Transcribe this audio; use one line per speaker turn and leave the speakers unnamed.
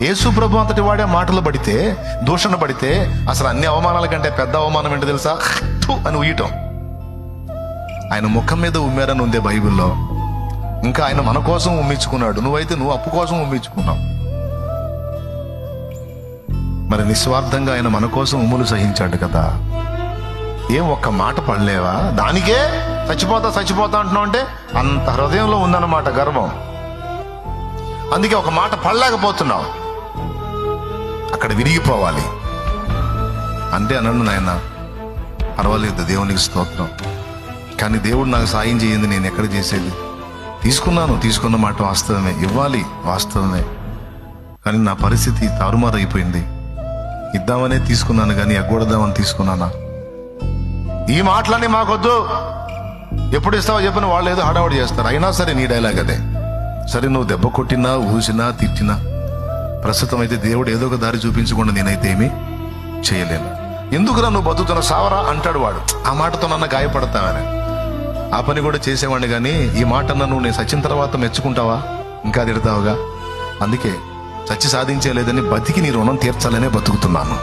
యేసు ప్రభు అంతటి వాడే మాటలు పడితే, దూషణ పడితే, అసలు అన్ని అవమానాల కంటే పెద్ద అవమానం ఏంటో తెలుసా? థు అని ఉయ్యటం. ఆయన ముఖం మీద ఉమ్మారని ఉందే బైబిల్లో. ఇంకా ఆయన మన కోసం ఉమ్మించుకున్నాడు. నువ్వు అప్పు కోసం ఉమ్మించుకున్నావు. మరి నిస్వార్థంగా ఆయన మన కోసం ఉమ్ములు సహించాడు కదా. ఏం ఒక్క మాట పడలేవా? దానికే చచ్చిపోతా అంటున్నావు అంటే అంత హృదయంలో ఉందన్నమాట గర్వం. అందుకే ఒక మాట పడలేకపోతున్నావు. అక్కడ విరిగిపోవాలి అంటే అన్నాను, నాయన పర్వాలేదు, దేవునికి స్తోత్రం, కానీ దేవుడు నాకు సాయం చేయండి, నేను ఎక్కడ చేసేది? తీసుకున్న మాట వాస్తవమే, ఇవ్వాలి వాస్తవమే, కానీ నా పరిస్థితి తారుమారు అయిపోయింది. ఇద్దామనే తీసుకున్నాను కానీ ఎగ్గొడదామని తీసుకున్నానా? ఈ మాటలన్నీ మాకొద్దు. ఎప్పుడు ఇస్తావో చెప్పిన వాళ్ళు ఏదో హడావుడి చేస్తారు. అయినా సరే నీ డైలాగ్ అదే. సరే, నువ్వు దెబ్బ కొట్టినా, ఊసినా, తిట్టినా, ప్రస్తుతం అయితే దేవుడు ఏదో ఒక దారి చూపించకుండా నేనైతే ఏమీ చేయలేను. ఎందుకురా నువ్వు బతుకుతున్న సావరా అంటాడు వాడు. ఆ మాటతో నన్ను గాయపడతావని ఆ పని కూడా చేసేవాడిని, కానీ ఈ మాట నన్ను నేను చచ్చిన తర్వాత మెచ్చుకుంటావా? ఇంకా తిడతావుగా. అందుకే చచ్చి సాధించలేదని బతికి నీ రుణం తీర్చాలనే బతుకుతున్నాను.